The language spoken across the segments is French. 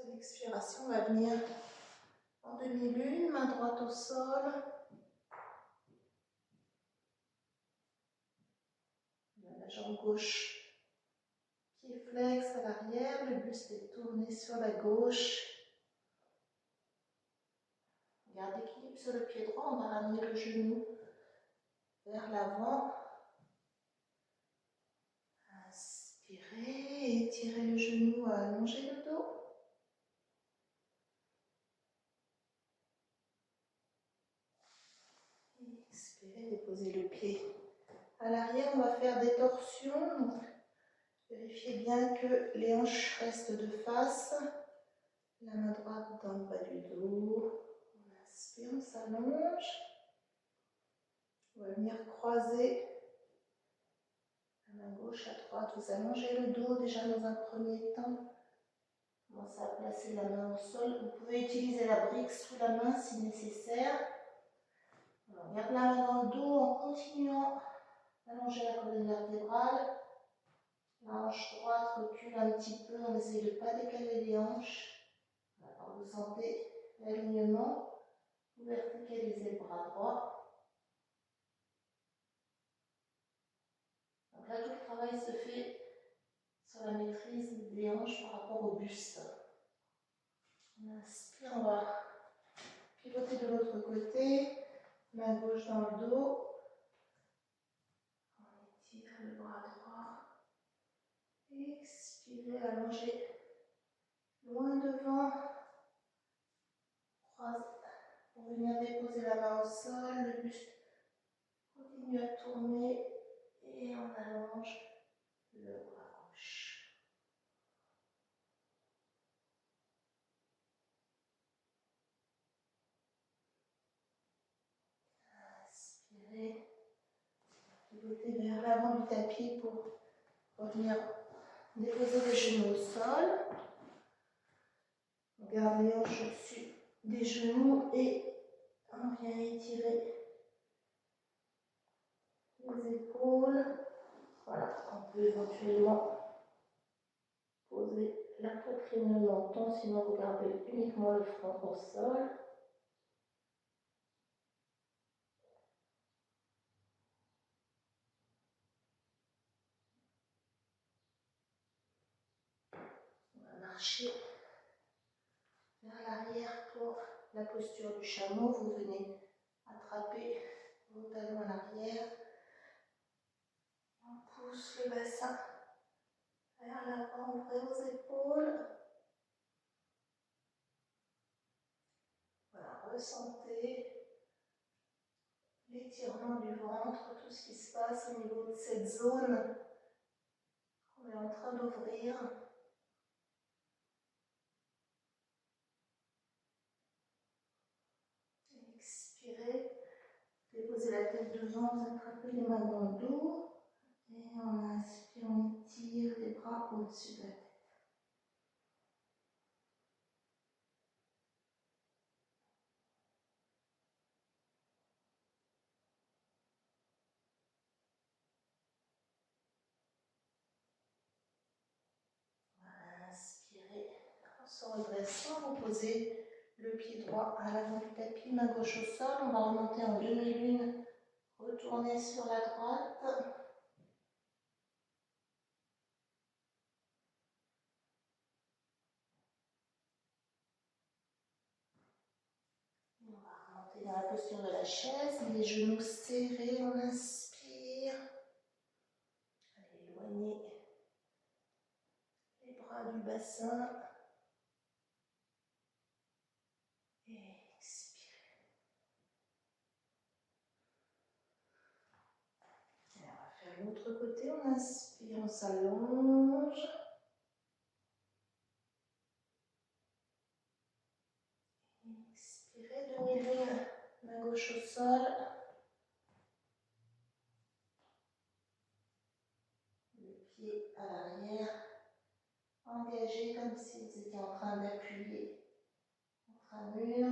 Sur l'expiration, on va venir en demi-lune, main droite au sol. La jambe gauche qui est flex à l'arrière, le buste est tourné sur la gauche. Garde l'équilibre sur le pied droit, on va ramener le genou vers l'avant. Inspirez, étirez le genou, allongez le dos. Expirez, déposez le pied à l'arrière, on va faire des torsions. Donc, vérifiez bien que les hanches restent de face. La main droite dans le bas du dos. On inspire, on s'allonge. On va venir croiser la main gauche à droite. Vous allongez le dos déjà dans un premier temps. Commencez à placer la main au sol. Vous pouvez utiliser la brique sous la main si nécessaire. Alors, on garde la main dans le dos en continuant d'allonger la colonne vertébrale. La hanche droite recule un petit peu. On essaie de ne pas décaler les hanches. Alors, vous sentez l'alignement. Vous verticalisez le bras droit. Donc là, tout le travail se fait sur la maîtrise des hanches par rapport au buste. On inspire, on va pivoter de l'autre côté. Main gauche dans le dos. On étire le bras droit. Expirez, allongez loin devant. Croise pour venir déposer la main au sol. Le buste continue à tourner et on allonge le bras gauche. Inspirez. Pivotez vers l'avant du tapis pour revenir déposer les genoux au sol. On garde les hanches au-dessus des genoux et on vient étirer les épaules. Voilà, on peut éventuellement poser la poitrine et le menton, sinon vous gardez uniquement le front au sol. On va marcher vers l'arrière pour la posture du chameau. Vous venez attraper vos talons à l'arrière. On pousse le bassin vers l'avant, ouvrez vos épaules. Voilà, ressentez l'étirement du ventre, tout ce qui se passe au niveau de cette zone qu'on est en train d'ouvrir. Expirez, déposez la tête devant, vous attrapez les mains dans le dos. Et on inspire, on étire les bras au-dessus de la tête. Inspirez, en se redressant, vous posez le pied droit à l'avant du tapis, main gauche au sol. On va remonter en demi-lune, retourner sur la droite. On va remonter dans la posture de la chaise, les genoux serrés, on inspire. Allez, éloignez les bras du bassin. Et expirez. Et on va faire l'autre côté, on inspire, on s'allonge. Expirez, demi-lune, main gauche au sol. Le pied à l'arrière, engagé comme si vous étiez en train d'appuyer contre un mur.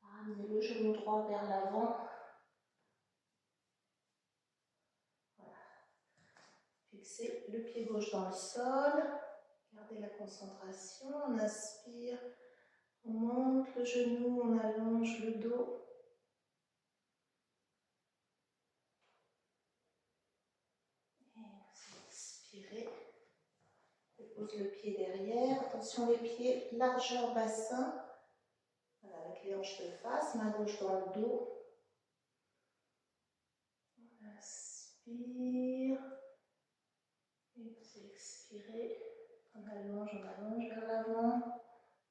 Ramenez le genou droit vers l'avant. Voilà. fixer le pied gauche dans le sol. Gardez la concentration. On inspire. On monte le genou, on allonge le dos. Et vous expirez. Je pose le pied derrière. Attention les pieds, largeur bassin. Voilà, avec les hanches de face, main gauche dans le dos. On inspire. Et vous expirez. On allonge vers l'avant.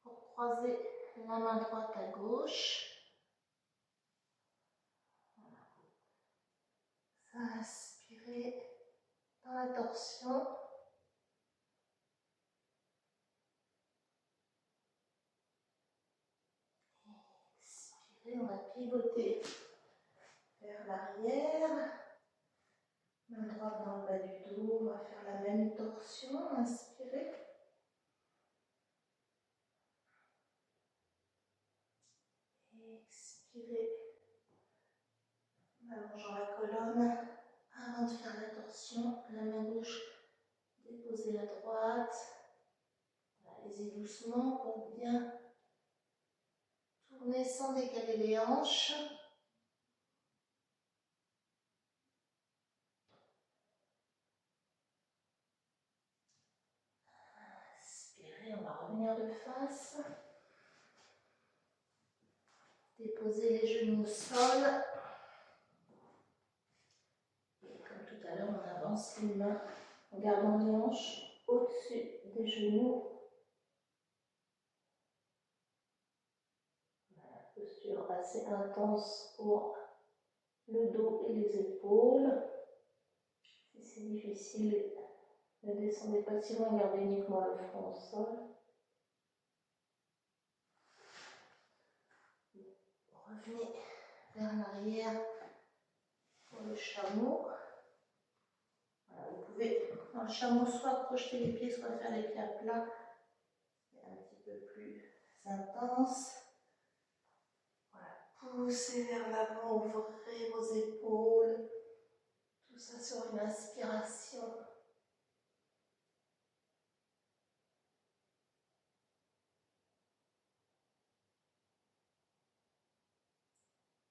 Pour croiser la main droite à gauche. Inspirez dans la torsion. Expirez, on va pivoter vers l'arrière. Main droite dans le bas du dos, on va faire la même torsion. Inspirez. Expirez. En allongeant la colonne. Avant de faire la torsion, la main gauche déposez à droite. Allez-y doucement pour bien tourner sans décaler les hanches. Inspirez, on va revenir de face. Déposez les genoux au sol. Et comme tout à l'heure, on avance les mains en gardant les hanches au-dessus des genoux. Voilà, posture assez intense pour le dos et les épaules. Si c'est difficile, ne descendez pas si loin, gardez uniquement le front au sol. Revenez vers l'arrière pour le chameau. Voilà, vous pouvez, dans le chameau, soit projeter les pieds, soit faire les pieds à plat. C'est un petit peu plus intense. Voilà, poussez vers l'avant, ouvrez vos épaules. Tout ça sur une inspiration.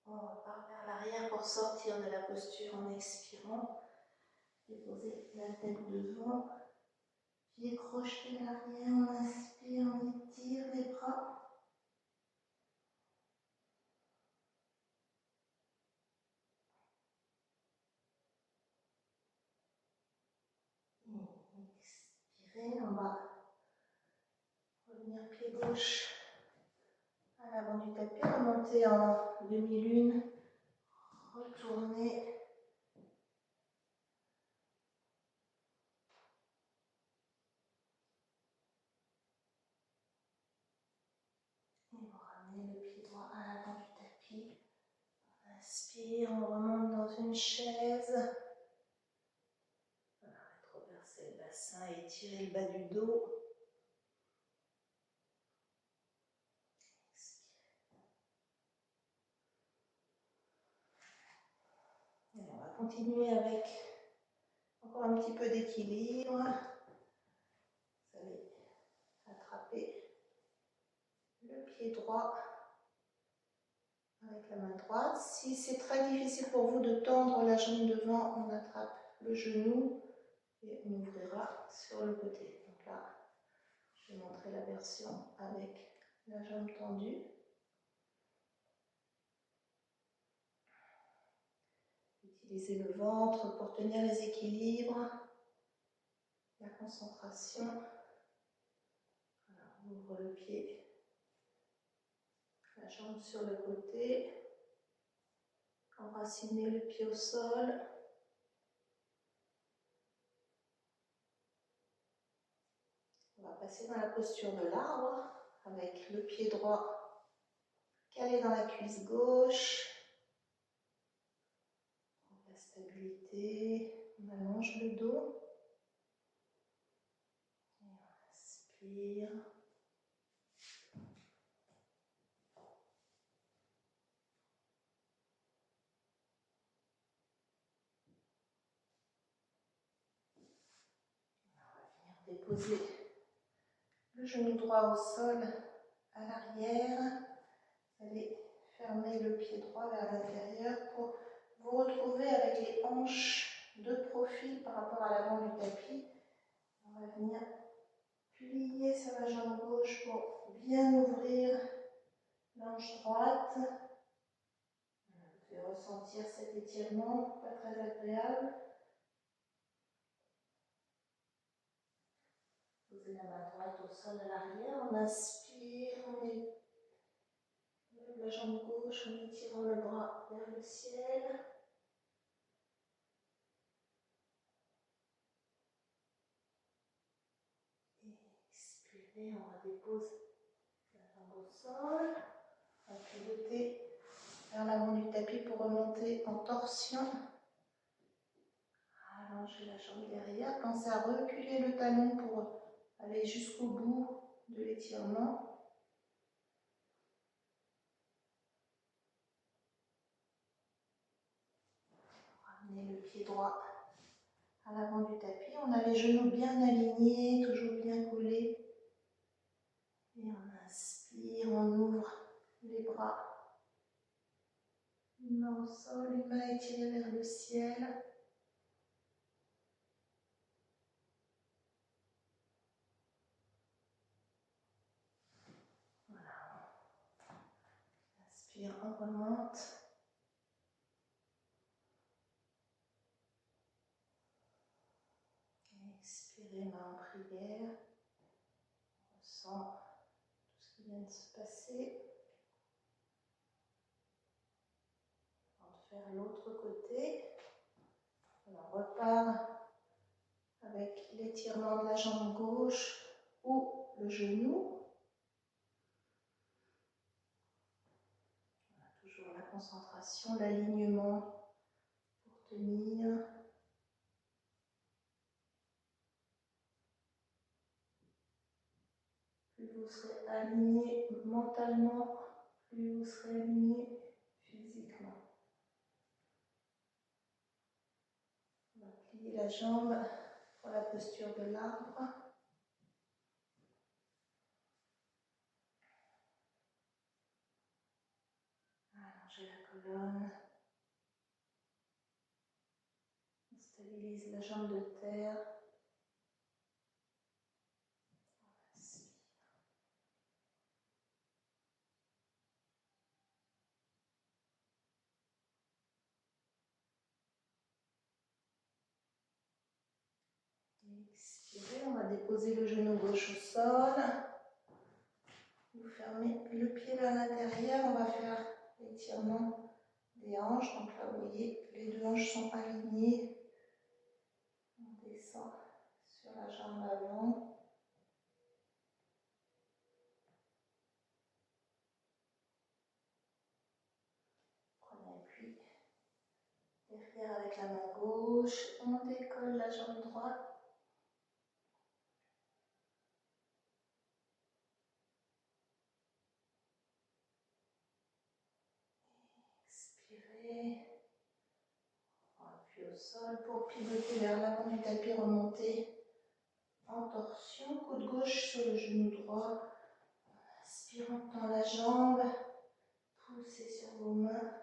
On repart vers l'arrière pour sortir de la posture en expirant. Déposez la tête devant. Pieds crochetés l'arrière, on inspire, on étire les bras. Expirez, on va revenir pied gauche à l'avant du tapis, remonter en demi-lune, retourner. Et vous ramenez le pied droit à l'avant du tapis. On inspire, on remonte dans une chaise. Voilà, rétroverser le bassin, étirer le bas du dos. Et on va continuer avec encore un petit peu d'équilibre. Vous allez attraper le pied droit avec la main droite. Si c'est très difficile pour vous de tendre la jambe devant, on attrape le genou et on ouvrira sur le côté. Donc là, je vais montrer la version avec la jambe tendue. Utilisez le ventre pour tenir les équilibres, la concentration. Voilà, on ouvre le pied, la jambe sur le côté. Enracinez le pied au sol. On va passer dans la posture de l'arbre avec le pied droit calé dans la cuisse gauche. La stabilité, on allonge le dos. Et on inspire. Déposez le genou droit au sol à l'arrière. Vous allez fermer le pied droit vers l'intérieur pour vous retrouver avec les hanches de profil par rapport à l'avant du tapis. On va venir plier sur la jambe gauche pour bien ouvrir l'hanche droite. Vous pouvez ressentir cet étirement, pas très agréable. Posez la main droite au sol à l'arrière. On inspire, on lève la jambe gauche en étirant le bras vers le ciel. Expirez, on redépose la jambe au sol. On va pivoter vers l'avant du tapis pour remonter en torsion. Allongez la jambe derrière. Pensez à reculer le talon pour aller jusqu'au bout de l'étirement. Ramenez le pied droit à l'avant du tapis. On a les genoux bien alignés, toujours bien collés. Et on inspire, on ouvre les bras. Une main au sol, une main étirée vers le ciel. Voilà. Inspire, on remonte. Expirez, main en prière. On ressent tout ce qui vient de se passer. On va faire l'autre côté. On repart avec l'étirement de la jambe gauche ou le genou. On a toujours la concentration, l'alignement pour tenir. Plus vous serez aligné mentalement, plus vous serez aligné physiquement. On va plier la jambe pour la posture de l'arbre. Allongez la colonne. On stabilise la jambe de terre. Expirez, on va déposer le genou gauche au sol. Vous fermez le pied vers l'intérieur, on va faire l'étirement des hanches. Donc là, vous voyez, les deux hanches sont alignées. On descend sur la jambe avant. Prenez appui derrière avec la main gauche. On décolle la jambe droite. Expirez. Appui au sol pour pivoter vers l'avant du tapis, remonter en torsion. Coude gauche sur le genou droit. Inspirant dans la jambe. Poussez sur vos mains.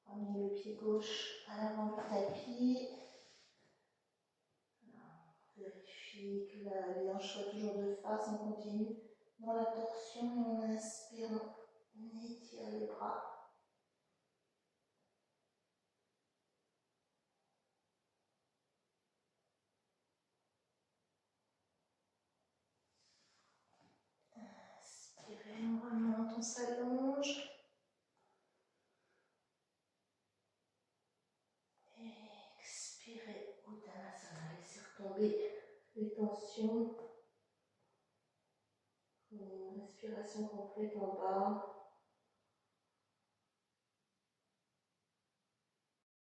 Ramenez le pied gauche à l'avant du tapis. Vérifie que les hanches soient toujours de face. On continue dans la torsion et on inspire, on étire les bras. Inspirez, on remonte, on s'allonge. Expirez, Uttanasana, laissez retomber les tensions. Une respiration complète en bas.